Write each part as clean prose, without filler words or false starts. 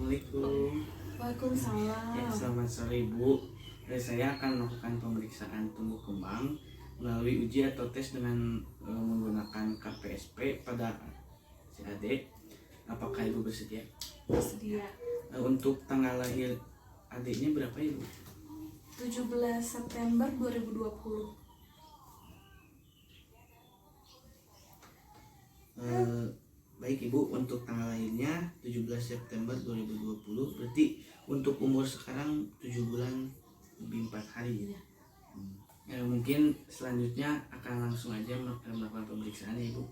Assalamualaikum. Waalaikumsalam. Ya, selamat sore Ibu. Saya akan melakukan pemeriksaan tumbuh kembang melalui uji atau tes dengan menggunakan KPSP pada si adik. Apakah Ibu bersedia? Bersedia. Untuk tanggal lahir adiknya berapa Ibu? 17 September 2020. Baik Ibu, untuk tanggal lahirnya 17 September 2020, berarti untuk umur sekarang 7 bulan lebih 4 hari ya. Mungkin selanjutnya akan langsung aja melakukan pemeriksaan ya Ibu.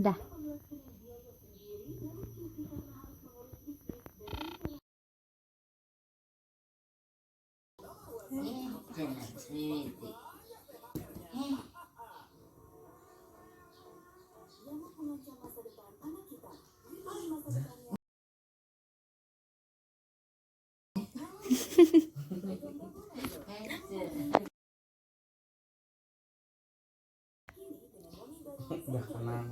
Udah. Udah tenang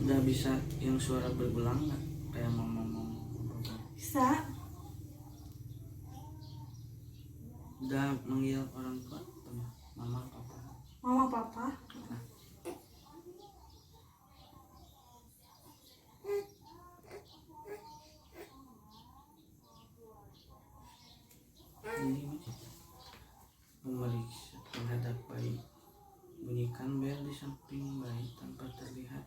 udah bisa yang suara berulang nggak kayak mama Bisa. udah manggil orang tua mama papa Mama papa. ini memeriksa terhadap bayi, bunyikan bel di samping bayi tanpa terlihat.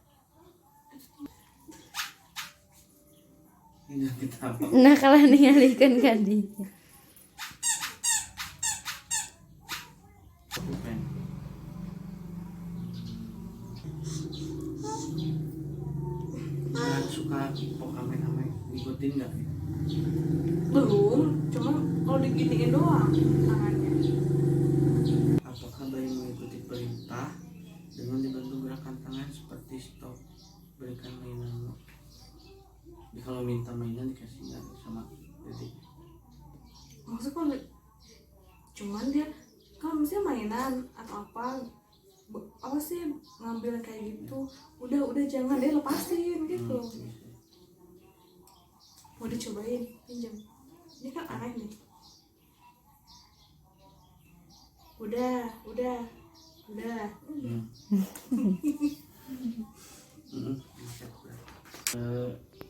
Ini kita Nah kalau ningalikeun ka dinya. bukan suka pokoknya namanya ngikutin nggak? Belum, cuma kalau diginiin doang tangannya. Apakah bayi mengikuti perintah dengan dibantu gerakan tangan seperti stop, berikan mainan? Kalau minta mainan dikasih nggak sama dedik? Maksud kalau cuman dia kalau misalnya mainan atau apa sih ngambil kayak gitu, udah jangan, dia lepasin gitu. Mau dicobain pinjam, ini kan aneh nih. Udah.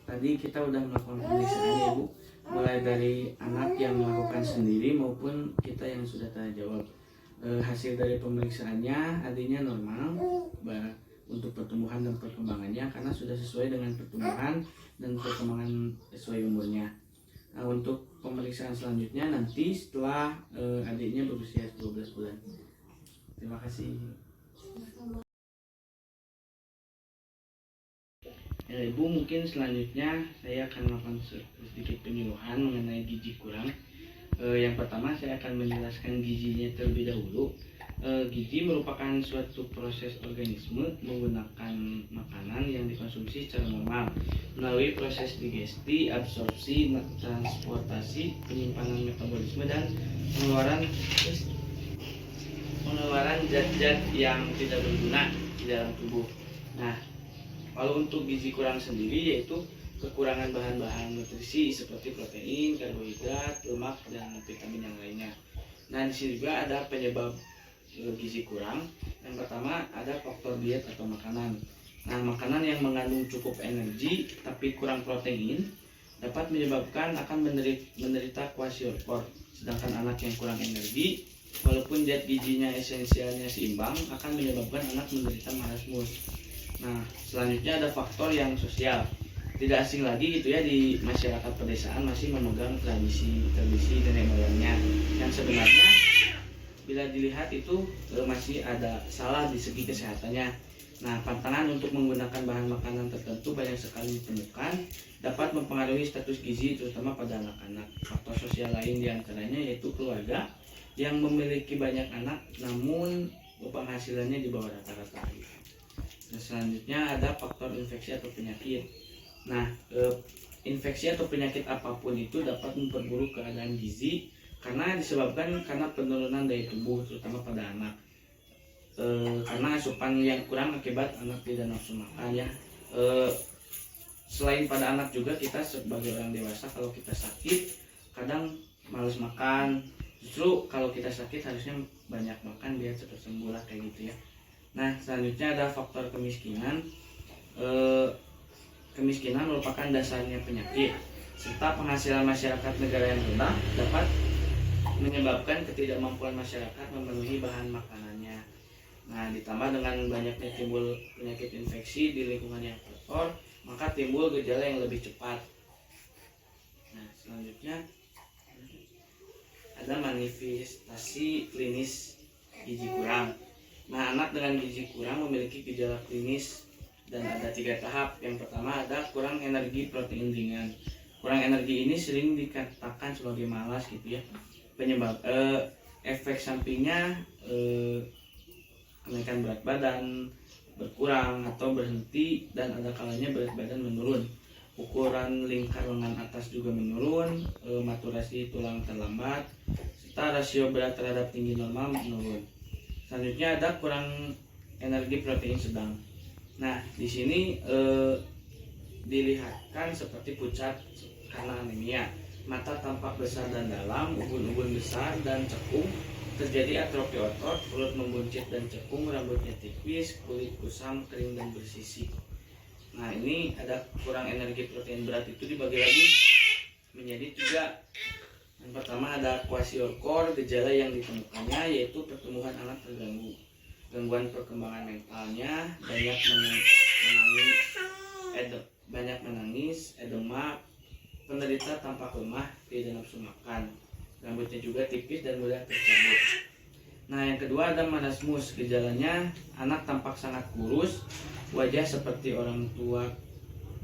Tadi kita udah melakukan pemeriksaan ya Bu, mulai dari anak yang melakukan sendiri maupun kita yang sudah tanya jawab. Hasil dari pemeriksaannya adiknya normal untuk pertumbuhan dan perkembangannya karena sudah sesuai dengan pertumbuhan dan perkembangan sesuai umurnya. Nah, untuk pemeriksaan selanjutnya nanti setelah adiknya berusia 12 bulan. Terima kasih. Ibu, mungkin selanjutnya saya akan melakukan sedikit penyuluhan mengenai gizi kurang. Yang pertama saya akan menjelaskan gizinya terlebih dahulu. Gizi merupakan suatu proses organisme menggunakan makanan yang dikonsumsi secara normal melalui proses digesti, absorpsi, transportasi, penyimpanan, metabolisme, dan pengeluaran zat-zat yang tidak berguna di dalam tubuh. Nah, kalau untuk gizi kurang sendiri yaitu kekurangan bahan-bahan nutrisi seperti protein, karbohidrat, lemak, dan vitamin yang lainnya. Nah, di sini juga ada penyebab gizi kurang. Yang pertama ada faktor diet atau makanan. Nah, makanan yang mengandung cukup energi tapi kurang protein dapat menyebabkan akan menderita kwashiorkor. Sedangkan anak yang kurang energi, walaupun zat gizinya esensialnya seimbang, akan menyebabkan anak menderita marasmus. Nah, selanjutnya ada faktor yang sosial. Tidak asing lagi gitu ya, di masyarakat pedesaan masih memegang tradisi nenek moyangnya yang sebenarnya bila dilihat itu masih ada salah di segi kesehatannya. Nah, pantangan untuk menggunakan bahan makanan tertentu banyak sekali ditemukan dapat mempengaruhi status gizi terutama pada anak-anak. Faktor sosial lain diantaranya yaitu keluarga yang memiliki banyak anak namun penghasilannya di bawah rata-rata. Nah, selanjutnya ada faktor infeksi atau penyakit. Nah, infeksi atau penyakit apapun itu dapat memperburuk keadaan gizi karena disebabkan karena penurunan daya tubuh terutama pada anak. Karena asupan yang kurang akibat anak tidak nafsu makan ya. Selain pada anak juga kita sebagai orang dewasa kalau kita sakit kadang malas makan. Justru kalau kita sakit harusnya banyak makan biar cepat sembuh lah kayak gitu ya. Nah, selanjutnya ada faktor kemiskinan. Kemiskinan merupakan dasarnya penyakit serta penghasilan masyarakat negara yang rendah dapat menyebabkan ketidakmampuan masyarakat memenuhi bahan makanannya. Nah, ditambah dengan banyaknya timbul penyakit infeksi di lingkungan yang kotor, maka timbul gejala yang lebih cepat. Nah, selanjutnya ada manifestasi klinis gizi kurang. Nah, anak dengan gizi kurang memiliki gejala klinis dan ada 3 tahap. Yang pertama ada kurang energi protein ringan. Kurang energi ini sering dikatakan sebagai malas gitu ya. Penyebab efek sampingnya kenaikan berat badan berkurang atau berhenti dan ada kalanya berat badan menurun. Ukuran lingkar lengan atas juga menurun, maturasi tulang terlambat, serta rasio berat terhadap tinggi normal menurun. Selanjutnya ada kurang energi protein sedang. Nah, di sini dilihatkan seperti pucat karena anemia, mata tampak besar dan dalam, ubun-ubun besar dan cekung, terjadi atrofi otot, perut membuncit dan cekung, rambutnya tipis, kulit kusam, kering dan bersisik. Nah, ini ada kurang energi protein berat itu dibagi lagi menjadi 3. Yang pertama ada kwashiorkor, gejala yang ditemukannya yaitu pertumbuhan anak terganggu, gangguan perkembangan mentalnya, banyak menangis, edema, penderita tampak lemah, tidak nafsu makan, rambutnya juga tipis dan mudah tercabut. Nah, yang kedua ada marasmus, gejalanya anak tampak sangat kurus, wajah seperti orang tua,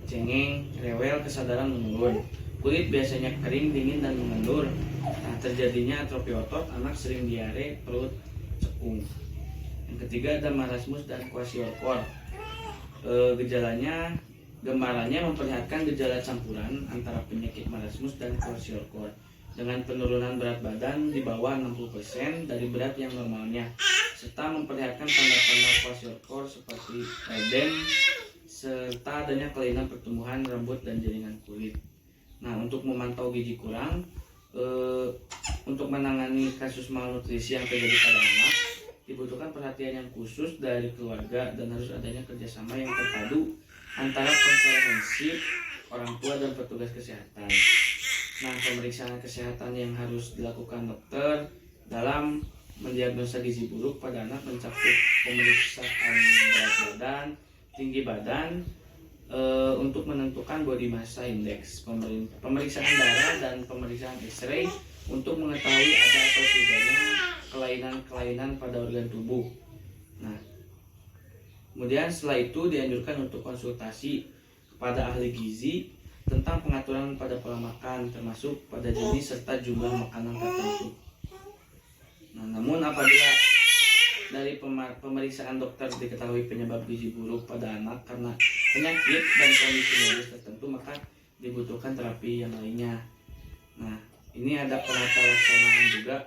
cengeng, rewel, kesadaran menurun, kulit biasanya kering, dingin dan mengendur. Nah, terjadinya atrofi otot, anak sering diare, perut cekung. Yang ketiga ada marasmus dan kwashiorkor. Gambarannya memperlihatkan gejala campuran antara penyakit marasmus dan kwashiorkor dengan penurunan berat badan di bawah 60% dari berat yang normalnya, serta memperlihatkan tanda-tanda kwashiorkor seperti edem serta adanya kelainan pertumbuhan rambut dan jaringan kulit. Nah, untuk memantau gizi kurang, untuk menangani kasus malnutrisi yang terjadi pada anak dibutuhkan perhatian yang khusus dari keluarga dan harus adanya kerjasama yang terpadu antara komprehensif orang tua dan petugas kesehatan. Nah, pemeriksaan kesehatan yang harus dilakukan dokter dalam mendiagnosa gizi buruk pada anak mencakup pemeriksaan berat badan, tinggi badan, untuk menentukan body massa index, pemeriksaan darah dan pemeriksaan X-ray untuk mengetahui ada atau tidaknya kelainan-kelainan pada organ tubuh. Nah, kemudian setelah itu dianjurkan untuk konsultasi kepada ahli gizi tentang pengaturan pada pola makan termasuk pada jenis serta jumlah makanan tertentu. Nah, namun apabila dari pemeriksaan dokter diketahui penyebab gizi buruk pada anak karena penyakit dan kondisi medis tertentu, maka dibutuhkan terapi yang lainnya. Nah, ini ada penata laksanaan juga.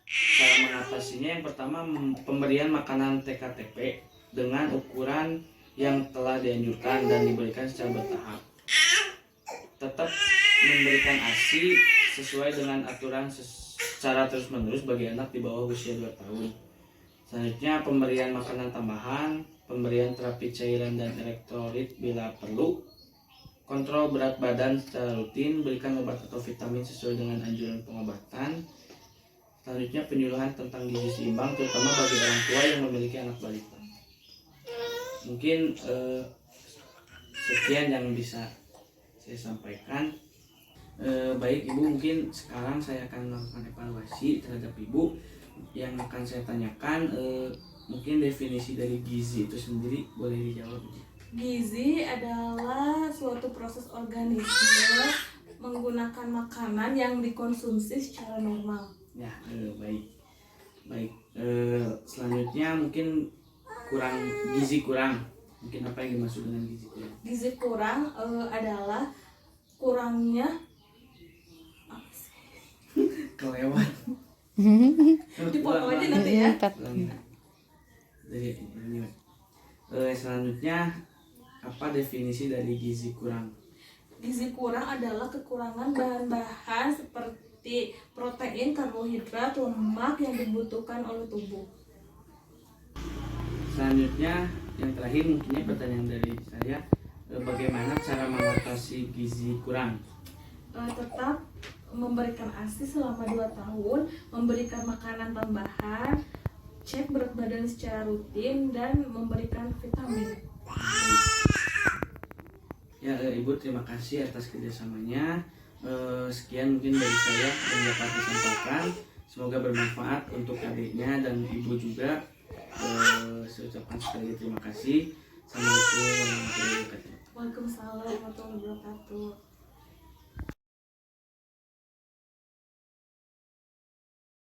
Cara mengatasinya yang pertama pemberian makanan TKTP dengan ukuran yang telah dianjurkan dan diberikan secara bertahap. Tetap memberikan ASI sesuai dengan aturan secara terus-menerus bagi anak di bawah usia 2 tahun. Selanjutnya pemberian makanan tambahan, pemberian terapi cairan dan elektrolit bila perlu, kontrol berat badan secara rutin, berikan obat atau vitamin sesuai dengan anjuran pengobatan. Selanjutnya penyuluhan tentang gizi seimbang terutama bagi orang tua yang memiliki anak balita. Mungkin sekian yang bisa saya sampaikan. Baik Ibu, mungkin sekarang saya akan melakukan evaluasi terhadap Ibu yang akan saya tanyakan, mungkin definisi dari gizi itu sendiri boleh dijawab. Gizi adalah suatu proses organisme menggunakan makanan yang dikonsumsi secara normal. Ya, baik. Baik. Selanjutnya mungkin gizi kurang. Mungkin apa yang dimaksud dengan gizi kurang? Gizi kurang adalah kurangnya apa sih? Kelewat. Dipotong aja nanti ya. Jadi ini. Selanjutnya apa definisi dari gizi kurang? Gizi kurang adalah kekurangan bahan-bahan seperti protein, karbohidrat, lemak yang dibutuhkan oleh tubuh. Selanjutnya yang terakhir mungkinnya pertanyaan dari saya, bagaimana cara mengatasi gizi kurang? Tetap memberikan ASI selama 2 tahun, memberikan makanan tambahan, cek berat badan secara rutin, dan memberikan vitamin. Ya, Ibu terima kasih atas kerjasamanya. Sekian mungkin dari saya yang dapat disampaikan. Semoga bermanfaat untuk adiknya dan Ibu juga. Saya ucapkan sekali lagi terima kasih. Assalamualaikum warahmatullahi wabarakatuh. Waalaikumsalam warahmatullahi wabarakatuh.